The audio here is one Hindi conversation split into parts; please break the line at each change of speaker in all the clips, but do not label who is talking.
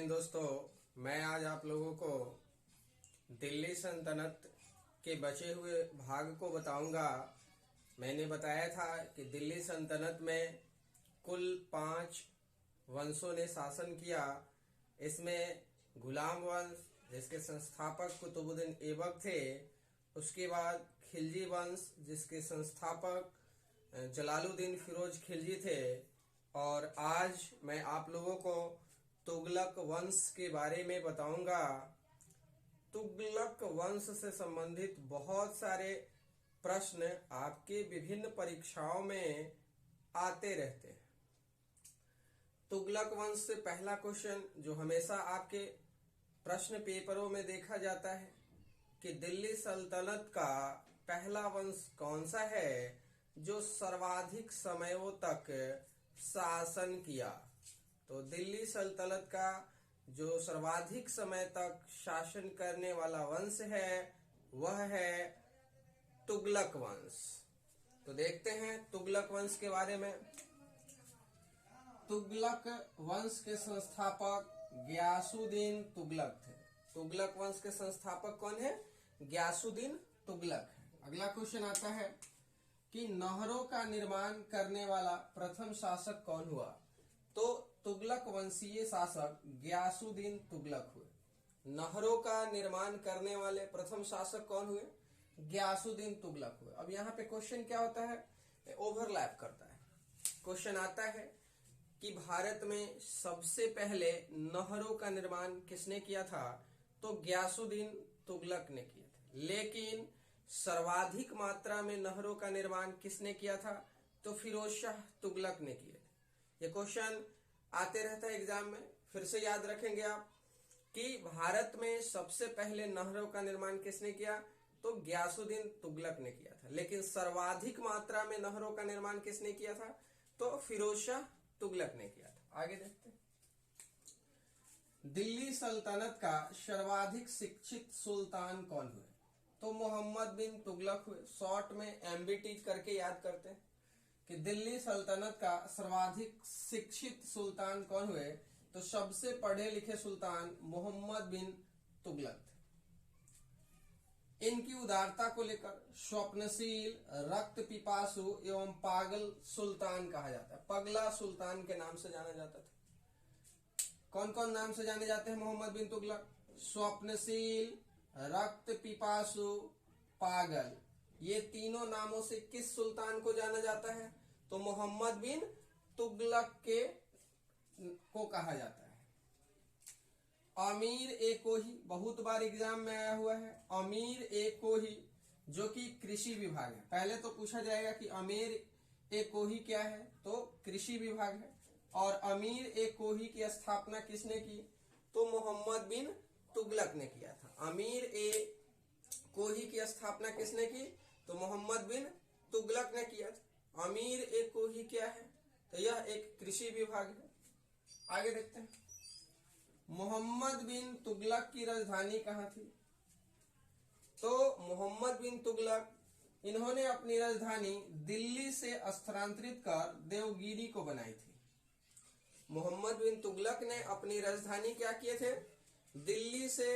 जय दोस्तों, मैं आज आप लोगों को दिल्ली सल्तनत के बचे हुए भाग को बताऊंगा। मैंने बताया था कि दिल्ली सल्तनत में कुल 5 वंशों ने शासन किया। इसमें गुलाम वंश जिसके संस्थापक कुतुबुद्दीन ऐबक थे, उसके बाद खिलजी वंश जिसके संस्थापक जलालुद्दीन फिरोज खिलजी थे, और आज मैं आप लोगों को तुगलक वंश के बारे में बताऊंगा। तुगलक वंश से संबंधित बहुत सारे प्रश्न आपके विभिन्न परीक्षाओं में आते रहते हैं। तुगलक वंश से पहला क्वेश्चन जो हमेशा आपके प्रश्न पेपरों में देखा जाता है कि दिल्ली सल्तनत का पहला वंश कौन सा है जो सर्वाधिक समयों तक शासन किया। तो दिल्ली सल्तनत का जो सर्वाधिक समय तक शासन करने वाला वंश है वह है तुगलक वंश। तो देखते हैं तुगलक वंश के बारे में। तुगलक वंश के संस्थापक गियासुद्दीन तुगलक थे। तुगलक वंश के संस्थापक कौन है? गियासुद्दीन तुगलक है। अगला क्वेश्चन आता है कि नहरों का निर्माण करने वाला प्रथम शासक कौन हुआ। तो तुगलक वंशीय शासक गियासुद्दीन तुगलक हुए। नहरों का निर्माण करने वाले प्रथम शासक कौन हुए? गियासुद्दीन तुगलक हुए। अब यहाँ पे क्वेश्चन क्या होता है, ओवरलैप करता है। क्वेश्चन आता है कि भारत में सबसे पहले नहरों का निर्माण किसने किया था? तो गियासुद्दीन तुगलक ने किया था। लेकिन सर्वाधिक मात्रा में नहरों का निर्माण किसने किया था? तो फिरोज शाह तुगलक ने किए थे। ये क्वेश्चन आते रहता है एग्जाम में। फिर से याद रखेंगे आप कि भारत में सबसे पहले नहरों का निर्माण किसने किया? तो गियासुद्दीन तुगलक ने किया था। लेकिन सर्वाधिक मात्रा में नहरों का निर्माण किसने किया था? तो फिरोज शाह तुगलक ने किया था। आगे देखते हैं। दिल्ली सल्तनत का सर्वाधिक शिक्षित सुल्तान कौन हुए? तो मोहम्मद बिन तुगलक हुए। शॉर्ट में एमबीटी करके याद करते हैं कि दिल्ली सल्तनत का सर्वाधिक शिक्षित सुल्तान कौन हुए? तो सबसे पढ़े लिखे सुल्तान मोहम्मद बिन तुगलक थे। इनकी उदारता को लेकर स्वप्नशील, रक्त पिपासु एवं पागल सुल्तान कहा जाता है। पगला सुल्तान के नाम से जाना जाता था। कौन कौन नाम से जाने जाते हैं मोहम्मद बिन तुगलक? स्वप्नशील, रक्त पिपासु, पागल। ये तीनों नामों से किस सुल्तान को जाना जाता है? तो मोहम्मद बिन तुगलक को कहा जाता है। अमीर ए कोही बहुत बार एग्जाम में आया हुआ है। अमीर ए कोही जो कि कृषि विभाग है। पहले तो पूछा जाएगा कि अमीर ए कोही क्या है, तो कृषि विभाग है। और अमीर ए कोही की स्थापना किसने की? तो मोहम्मद बिन तुगलक ने किया था। अमीर ए कोही की स्थापना किसने की? तो मोहम्मद बिन तुगलक ने किया था। अमीर ए कोही क्या है? तो यह एक कृषि विभाग है। आगे देखते हैं। मोहम्मद बिन तुगलक की राजधानी कहाँ थी? तो मोहम्मद बिन तुगलक इन्होंने अपनी राजधानी दिल्ली से स्थानांतरित कर देवगिरी को बनाई थी। मोहम्मद बिन तुगलक ने अपनी राजधानी क्या किए थे? दिल्ली से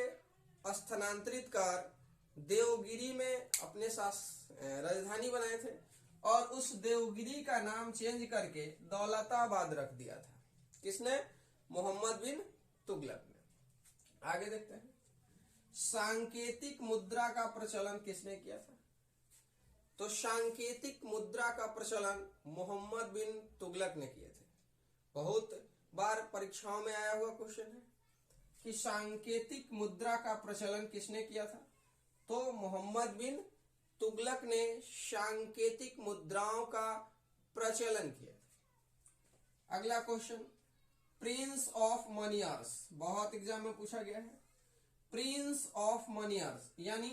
स्थानांतरित कर देवगिरी में अपने राजधानी बनाए थे, और उस देवगिरी का नाम चेंज करके दौलताबाद रख दिया था। किसने? मोहम्मद बिन तुगलक ने। आगे देखते हैं। सांकेतिक मुद्रा का प्रचलन किसने किया था? तो सांकेतिक मुद्रा का प्रचलन मोहम्मद बिन तुगलक ने किए थे। बहुत बार परीक्षाओं में आया हुआ क्वेश्चन है कि सांकेतिक मुद्रा का प्रचलन किसने किया था? तो मोहम्मद बिन तुगलक ने सांकेतिक मुद्राओं का प्रचलन किया था। अगला क्वेश्चन, प्रिंस ऑफ मनियर्स बहुत एग्जाम में पूछा गया है। प्रिंस ऑफ मनियर्स यानी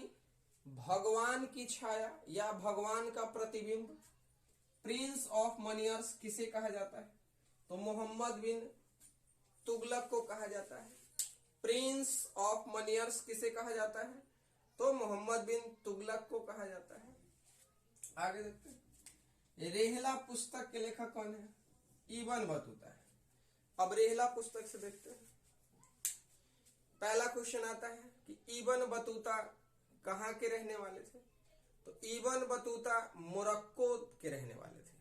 भगवान की छाया या भगवान का प्रतिबिंब, प्रिंस ऑफ मनियर्स किसे कहा जाता है? तो मोहम्मद बिन तुगलक को कहा जाता है। प्रिंस ऑफ मनियर्स किसे कहा जाता है? तो मोहम्मद बिन तुगलक को कहा जाता है। आगे देखते हैं। रेहला पुस्तक के लेखक कौन है? इब्न बतूता है। अब रेहला पुस्तक से देखते हैं। पहला क्वेश्चन आता है कि इब्न बतूता कहाँ के रहने वाले थे? तो इब्न बतूता मोरक्को के रहने वाले थे।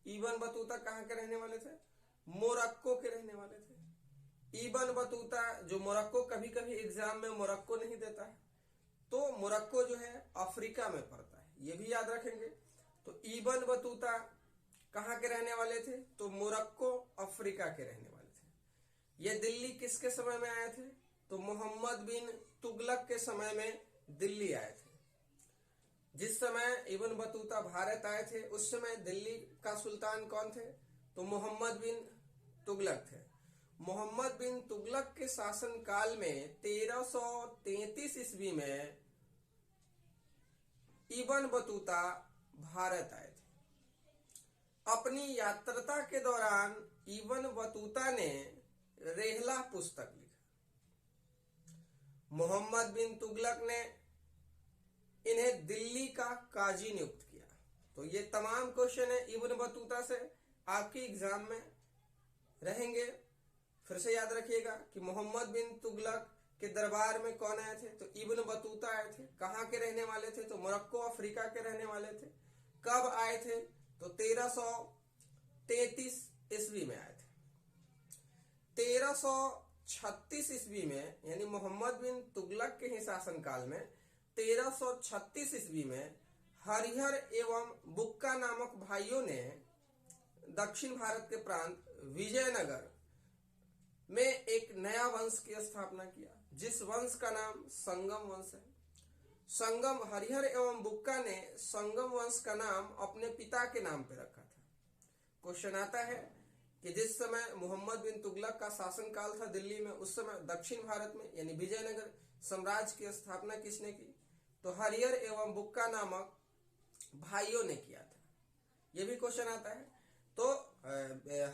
इब्न बतूता कहाँ के रहने वाले थे? मोरक्को के रहने वाले थे। इब्न बतूता जो मोरक्को, कभी कभी एग्जाम में मोरक्को नहीं देता है, तो मोरक्को जो है अफ्रीका में पड़ता है, ये भी याद रखेंगे। तो इब्न बतूता कहाँ के रहने वाले थे? तो मोरक्को अफ्रीका के रहने वाले थे। ये दिल्ली किसके समय में आए थे? तो मोहम्मद बिन तुगलक के समय में दिल्ली आए थे। जिस समय इब्न बतूता भारत आए थे उस समय दिल्ली का सुल्तान कौन थे? तो मोहम्मद बिन तुगलक थे। मोहम्मद बिन तुगलक के शासन काल में 1333 ईस्वी में इब्न बतूता भारत आए थे। अपनी यात्रा के दौरान इब्न बतूता ने रेहला पुस्तक लिखा। मोहम्मद बिन तुगलक ने इन्हें दिल्ली का काजी नियुक्त किया। तो ये तमाम क्वेश्चन है इब्न बतूता से आपके एग्जाम में रहेंगे। फिर से याद रखिएगा कि मोहम्मद बिन तुगलक के दरबार में कौन आए थे? तो इब्न बतूता आए थे। कहाँ के रहने वाले थे? तो मोरक्को अफ्रीका के रहने वाले थे। कब आए थे? तो 1333 ईस्वी में आए थे। 1336 ईस्वी में, यानी मोहम्मद बिन तुगलक के ही शासनकाल में 1336 ईस्वी में हरिहर एवं बुक्का नामक भाइयों ने दक्षिण भारत के प्रांत विजयनगर में एक नया वंश की स्थापना किया, जिस वंश का नाम संगम वंश है। संगम, हरिहर एवं बुक्का ने संगम वंश का नाम अपने पिता के नाम पे रखा था। क्वेश्चन आता है कि जिस समय मोहम्मद बिन तुगलक का शासनकाल था दिल्ली में, उस समय दक्षिण भारत में यानी विजयनगर साम्राज्य की स्थापना किसने की? तो हरिहर एवं बुक्का नामक भाइयों ने किया था। यह भी क्वेश्चन आता है। तो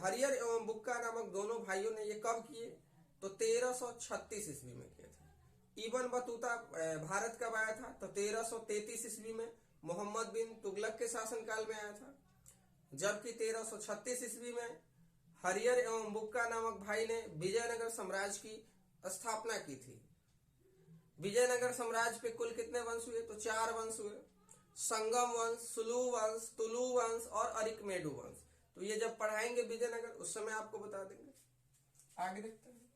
हरिहर एवं बुक्का नामक दोनों भाइयों ने ये कब किए? तो 1336 ईस्वी में किए थे। इब्न बतूता भारत कब आया था? तो 1333 ईस्वी में मोहम्मद बिन तुगलक के शासनकाल में आया था। जबकि 1336 ईस्वी में हरिहर एवं बुक्का नामक भाई ने विजयनगर साम्राज्य की स्थापना की थी। विजयनगर साम्राज्य पे कुल कितने वंश हुए? तो 4 वंश हुए। संगम वंश, सुलू वंश, तुलु वंश और अरिकमेडु वंश। तो ये जब पढ़ाएंगे विजयनगर उस समय आपको बता देंगे। आगे देखते हैं।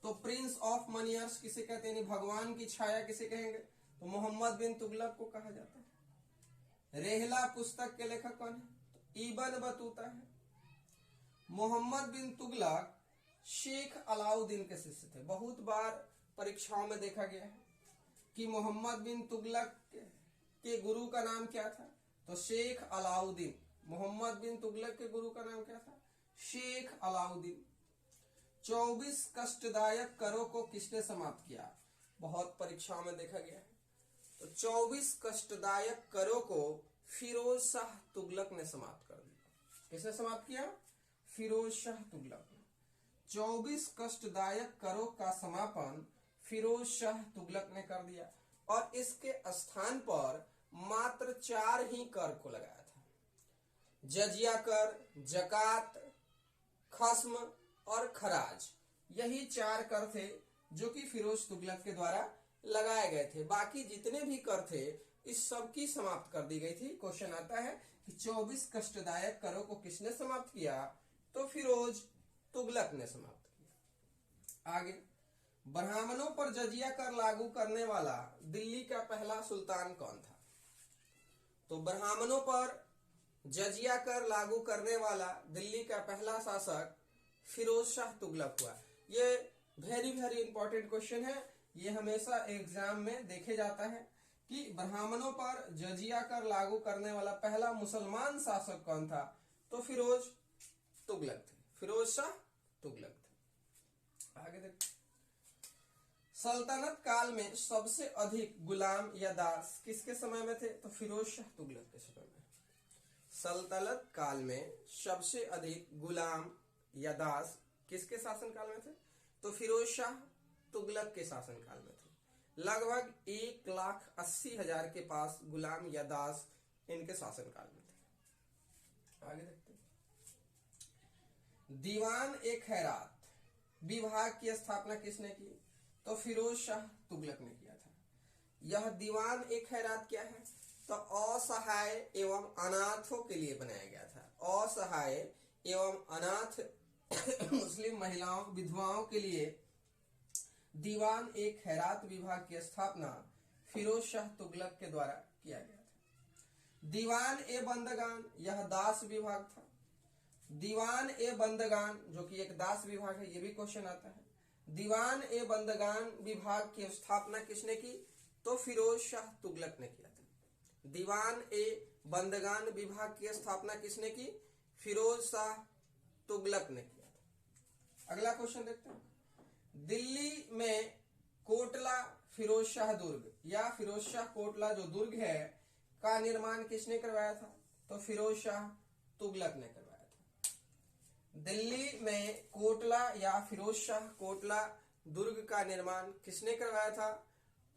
तो प्रिंस ऑफ मनियर्स किसे कहते हैं? भगवान की छाया किसे कहेंगे? तो मोहम्मद बिन तुगलक को कहा जाता है। रेहला पुस्तक के लेखक कौन है? तो इब्न बतूता है। मोहम्मद बिन तुगलक शेख अलाउद्दीन के शिष्य थे। बहुत बार परीक्षाओं में देखा गया है कि मोहम्मद बिन तुगलक के गुरु का नाम क्या था? तो शेख अलाउद्दीन। मोहम्मद बिन तुगलक के गुरु का नाम क्या था? शेख अलाउद्दीन। 24 कष्टदायक करों को किसने समाप्त किया? बहुत परीक्षाओं में देखा गया है। तो 24 कष्टदायक करों को फिरोज शाह तुगलक ने समाप्त कर दिया। किसने समाप्त किया? फिरोज शाह तुगलक ने। 24 कष्टदायक करों का समापन फिरोज शाह तुगलक ने कर दिया और इसके स्थान पर मात्र 4 ही कर को लगाया था। जजिया कर, जकात, खस्म और खराज, यही 4 कर थे जो कि फिरोज तुगलक के द्वारा लगाए गए थे। बाकी जितने भी कर थे इस सब की समाप्त कर दी गई थी। क्वेश्चन आता है कि 24 कष्टदायक करों को किसने समाप्त किया? तो फिरोज तुगलक ने समाप्त किया। आगे, ब्राह्मणों पर जजिया कर लागू करने वाला दिल्ली का पहला सुल्तान कौन था? तो ब्राह्मणों पर जजिया कर लागू करने वाला दिल्ली का पहला शासक फिरोज शाह तुगलक हुआ। ये वेरी वेरी इंपॉर्टेंट क्वेश्चन है। ये हमेशा एग्जाम में देखे जाता है कि ब्राह्मणों पर जजिया कर लागू करने वाला पहला मुसलमान शासक कौन था? तो फिरोज तुगलक थे। फिरोज शाह तुगलक थे। आगे देखते, सल्तनत काल में सबसे अधिक गुलाम या दास किसके समय में थे? तो फिरोज शाह तुगलक के समय में। सल्तनत काल में सबसे अधिक गुलाम या दास किसके शासनकाल में थे? तो फिरोज शाह तुगलक के शासनकाल में थे। लगभग 1,80,000 के पास गुलाम या दास इनके शासनकाल में थे। आगे देखते हैं, दीवान ए खैरात विभाग की स्थापना किसने की? तो फिरोज शाह तुगलक ने किया था। यह दीवान ए खैरात क्या है? तो असहाय एवं अनाथों के लिए बनाया गया था। असहाय एवं अनाथ मुस्लिम महिलाओं विधवाओं के लिए दीवान ए खैरात विभाग की स्थापना फिरोज शाह तुगलक के द्वारा किया गया था। दीवान ए बंदगान, यह दास विभाग था। दीवान ए बंदगान जो कि एक दास विभाग है, ये भी क्वेश्चन आता है। दीवान ए बंदगान विभाग की स्थापना किसने की? तो फिरोज शाह तुगलक ने किया था। दीवान ए बंदगान विभाग की स्थापना किसने की? फिरोज शाह तुगलक ने किया था। अगला क्वेश्चन देखते हैं। दिल्ली में कोटला फिरोज शाह दुर्ग या फिरोज शाह कोटला जो दुर्ग है का निर्माण किसने करवाया था? तो फिरोज शाह तुगलक ने करवाया था। दिल्ली में कोटला या फिरोज शाह कोटला दुर्ग का निर्माण किसने करवाया था?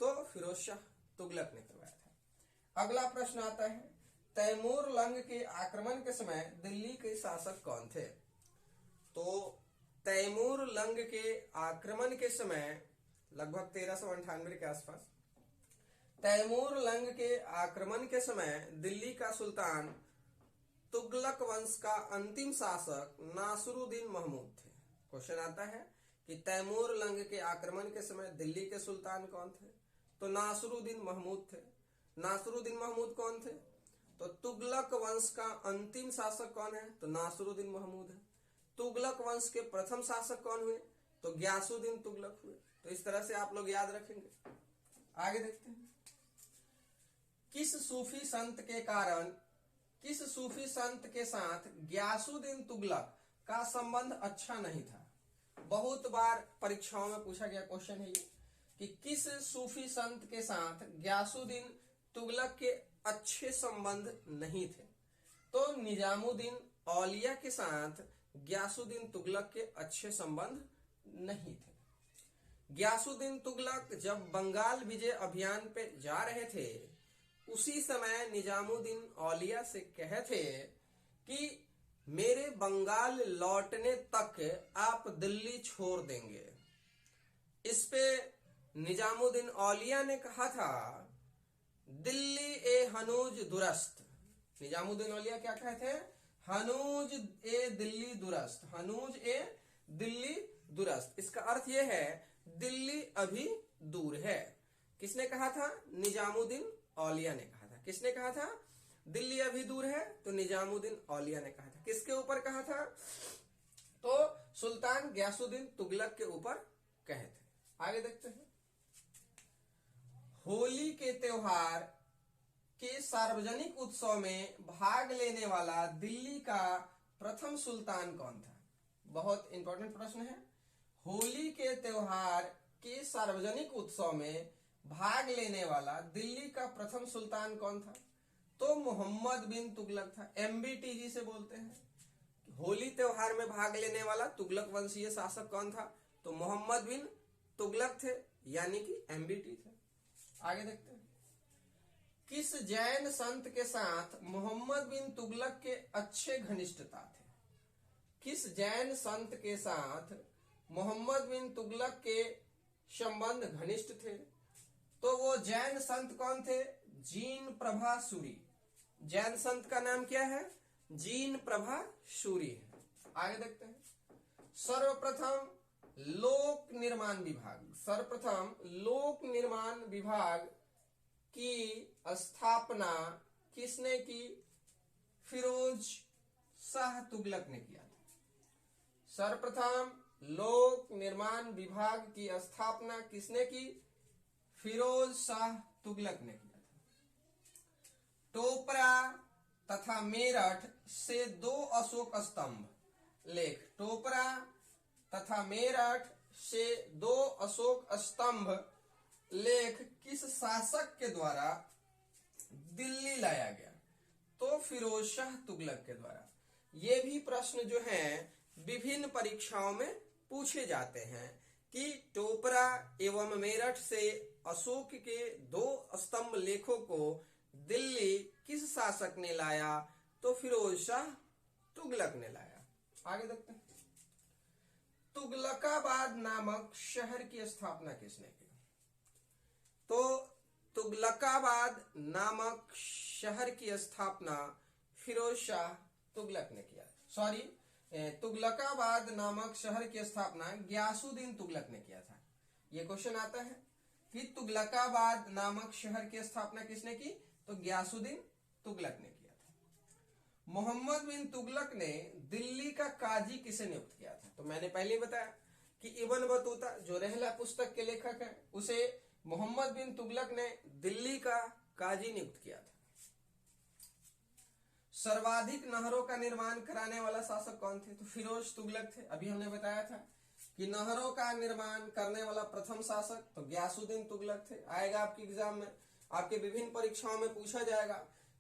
तो फिरोज शाह तुगलक ने करवाया था। अगला प्रश्न आता है, तैमूर लंग के आक्रमण के समय दिल्ली के शासक कौन थे? तो तैमूर लंग के आक्रमण के समय लगभग 1398 के आसपास तैमूर लंग के आक्रमण के समय दिल्ली का सुल्तान तुगलक वंश का अंतिम शासक नासरुद्दीन महमूद थे। क्वेश्चन आता है कि तैमूर लंग के आक्रमण के समय दिल्ली के सुल्तान कौन थे? तो नासरुद्दीन महमूद थे। नासरुद्दीन महमूद कौन थे? तो तुगलक वंश का अंतिम शासक कौन है? तो नासरुद्दीन महमूद है। तुगलक वंश के प्रथम शासक कौन हुए? तो ग्यासुद्दीन तुगलक हुए। तो इस तरह से आप लोग याद रखेंगे। आगे देखते हैं। किस सूफी संत के साथ ग्यासुद्दीन तुगलक का संबंध अच्छा नहीं था? बहुत बार परीक्षाओं में पूछा गया क्वेश्चन है ये कि किस सूफी संत के साथ ग्यासुद्दीन तुगलक के अच्छे संबंध नहीं थे? तो निजामुद्दीन औलिया के साथ ग्यासुद्दीन तुगलक के अच्छे संबंध नहीं थे। ग्यासुद्दीन तुगलक जब बंगाल विजय अभियान पे जा रहे थे उसी समय निजामुद्दीन औलिया से कहे थे कि मेरे बंगाल लौटने तक आप दिल्ली छोड़ देंगे। इस पे निजामुद्दीन औलिया ने कहा था, दिल्ली ए हनूज दुरस्त। निजामुद्दीन औलिया क्या कहे थे? हनूज ए दिल्ली दुरस्त। हनूज ए दिल्ली दुरस्त। इसका अर्थ यह है दिल्ली अभी दूर है। किसने कहा था? निजामुद्दीन औलिया ने कहा था। किसने कहा था? दिल्ली अभी दूर है। तो निजामुद्दीन औलिया ने कहा था। किसके ऊपर कहा था? तो सुल्तान ग्यासुद्दीन तुगलक के ऊपर कहे थे। आगे देखते हैं। होली के त्योहार के सार्वजनिक उत्सव में भाग लेने वाला दिल्ली का प्रथम सुल्तान कौन था? बहुत इंपॉर्टेंट प्रश्न है। होली के त्योहार के सार्वजनिक उत्सव में भाग लेने वाला दिल्ली का प्रथम सुल्तान कौन था? तो मोहम्मद बिन तुगलक था। एमबीटी जी से बोलते हैं। होली त्योहार में भाग लेने वाला तुगलक वंशीय शासक कौन था? तो मोहम्मद बिन तुगलक थे, यानी कि एमबीटी थे। आगे देखते हैं। किस जैन संत के साथ मोहम्मद बिन तुगलक के अच्छे घनिष्ठता थे? किस जैन संत के साथ मोहम्मद बिन तुगलक के संबंध घनिष्ठ थे? तो वो जैन संत कौन थे? जीन प्रभा सूरी। जैन संत का नाम क्या है? जीन प्रभा सूरी है। आगे देखते हैं। सर्वप्रथम लोक निर्माण विभाग की स्थापना किसने की? फिरोज शाह तुगलक ने किया था। सर्वप्रथम लोक निर्माण विभाग की स्थापना किसने की? फिरोज शाह तुगलक ने किया था। टोपरा तथा मेरठ से 2 अशोक स्तंभ लेख। टोपरा तथा मेरठ से 2 अशोक स्तंभ लेख किस शासक के द्वारा दिल्ली लाया गया? तो फिरोज शाह तुगलक के द्वारा। ये भी प्रश्न जो हैं विभिन्न परीक्षाओं में पूछे जाते हैं कि टोपरा एवं मेरठ से अशोक के 2 स्तंभ लेखों को दिल्ली किस शासक ने लाया? तो फिरोज शाह तुगलक ने लाया। आगे देखते हैं। तुगलकाबाद नामक शहर की स्थापना किसने की? तो तुगलकाबाद नामक शहर की स्थापना फिरोज शाह तुगलक ने किया। सॉरी, तुगलकाबाद नामक शहर की स्थापना गयासुद्दीन तुगलक ने किया था। ये क्वेश्चन आता है कि तुगलकाबाद नामक शहर की स्थापना किसने की? तो गयासुद्दीन तुगलक ने किया था। मोहम्मद बिन तुगलक ने दिल्ली का काजी किसे नियुक्त किया था? तो मैंने पहले ही बताया कि इब्न बतूता जो रहला पुस्तक के लेखक हैं, उसे मोहम्मद बिन तुगलक ने दिल्ली का काजी नियुक्त किया था। सर्वाधिक नहरों का निर्माण कराने वाला शासक कौन थे? तो फिरोज तुगलक थे। अभी हमने बताया था कि नहरों का निर्माण करने वाला प्रथम शासक तो गयासुद्दीन तुगलक थे। आएगा आपके एग्जाम में, आपके विभिन्न परीक्षाओं में पूछा जाएगा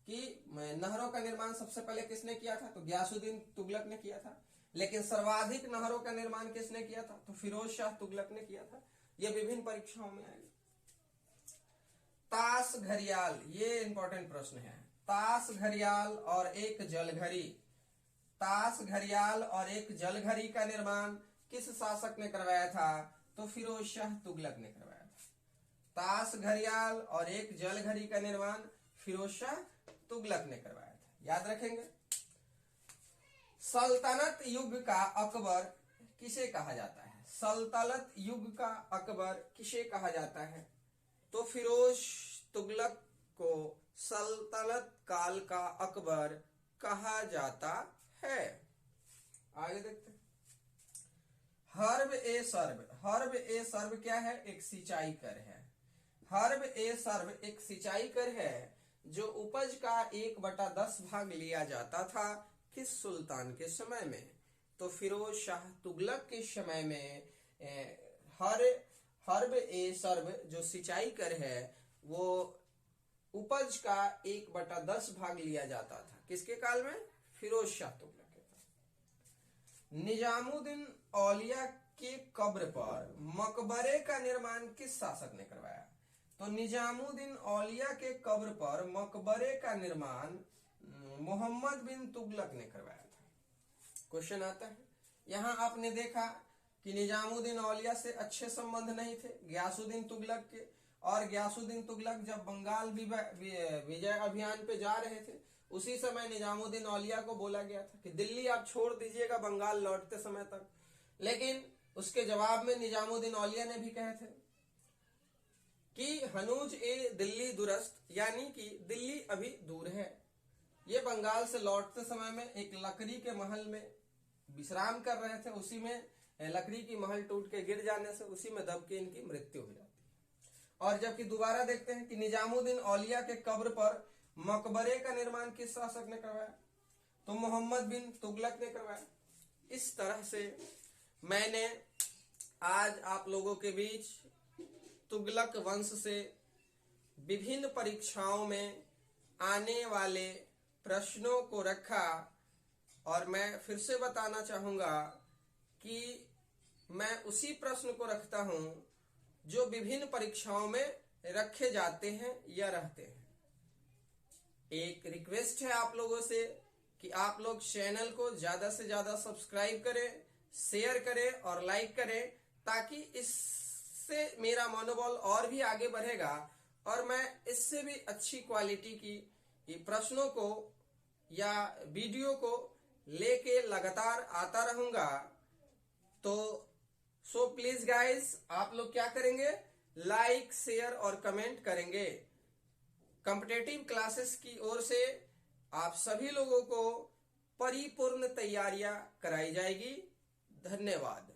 कि नहरों का निर्माण सबसे पहले किसने किया था? तो गयासुद्दीन तुगलक ने किया था। लेकिन सर्वाधिक नहरों का निर्माण किसने किया था? तो फिरोज शाह तुगलक ने किया था। यह विभिन्न परीक्षाओं में आएगा। ताश घड़ियाल, ये इंपॉर्टेंट प्रश्न है। ताश घड़ियाल और एक जलघड़ी, ताश घड़ियाल और एक जलघड़ी का निर्माण किस शासक ने करवाया था? तो फिरोज शाह तुगलक ने करवाया था। ताश घड़ियाल और एक जलघड़ी का निर्माण फिरोज शाह तुगलक ने करवाया था। याद रखेंगे। सल्तनत युग का अकबर किसे कहा जाता है? सल्तनत युग का अकबर किसे कहा जाता है? तो फिरोज तुगलक को सल्तनत काल का अकबर कहा जाता है। आगे देखते हैं। हर्ब ए सर्ब, हर्ब ए सर्ब क्या है? एक सिंचाई कर है। हर्ब ए सर्ब एक सिंचाई कर है जो उपज का 1/10 भाग लिया जाता था। किस सुल्तान के समय में? तो फिरोज शाह तुगलक के समय में हर्ब ए सर्ब जो सिंचाई कर है वो उपज का 1/10 भाग लिया जाता था। किसके काल में? फिरोज शाह तुगलक के काल। निजामुद्दीन औलिया के कब्र पर मकबरे का निर्माण किस शासक ने करवाया? तो निजामुद्दीन औलिया के कब्र पर मकबरे का निर्माण मोहम्मद बिन तुगलक ने करवाया था। क्वेश्चन आता है। यहां आपने देखा कि निजामुद्दीन औलिया से अच्छे संबंध नहीं थे गयासुद्दीन तुगलक के, और गयासुद्दीन तुगलक जब बंगाल विजय अभियान पे जा रहे थे उसी समय निजामुद्दीन औलिया को बोला गया था कि दिल्ली आप छोड़ दीजिएगा बंगाल लौटते समय तक। लेकिन उसके जवाब में निजामुद्दीन औलिया ने भी कहे थे कि हनूज ए दिल्ली दुरस्त, यानी कि दिल्ली अभी दूर है। ये बंगाल से लौटते समय में एक लकड़ी के महल में विश्राम कर रहे थे, उसी में लकड़ी की महल टूट के गिर जाने से उसी में दब के इनकी मृत्यु हो जाती है। और जबकि दोबारा देखते हैं कि निजामुद्दीन औलिया के कब्र पर मकबरे का निर्माण किस शासक ने करवाया? तो मोहम्मद बिन तुगलक ने करवाया। इस तरह से मैंने आज आप लोगों के बीच तुगलक वंश से विभिन्न परीक्षाओं में आने वाले प्रश्नों को रखा। और मैं फिर से बताना चाहूंगा कि मैं उसी प्रश्न को रखता हूं जो विभिन्न परीक्षाओं में रखे जाते हैं या रहते हैं। एक रिक्वेस्ट है आप लोगों से कि आप लोग चैनल को ज्यादा से ज्यादा सब्सक्राइब करें, शेयर करें और लाइक करें, ताकि इससे मेरा मनोबल और भी आगे बढ़ेगा और मैं इससे भी अच्छी क्वालिटी की प्रश्नों को या वीडियो को लेके लगातार आता रहूंगा। तो सो प्लीज गाइस, आप लोग क्या करेंगे? लाइक, शेयर और कमेंट करेंगे। कॉम्पिटिटिव क्लासेस की ओर से आप सभी लोगों को परिपूर्ण तैयारियां कराई जाएगी। धन्यवाद।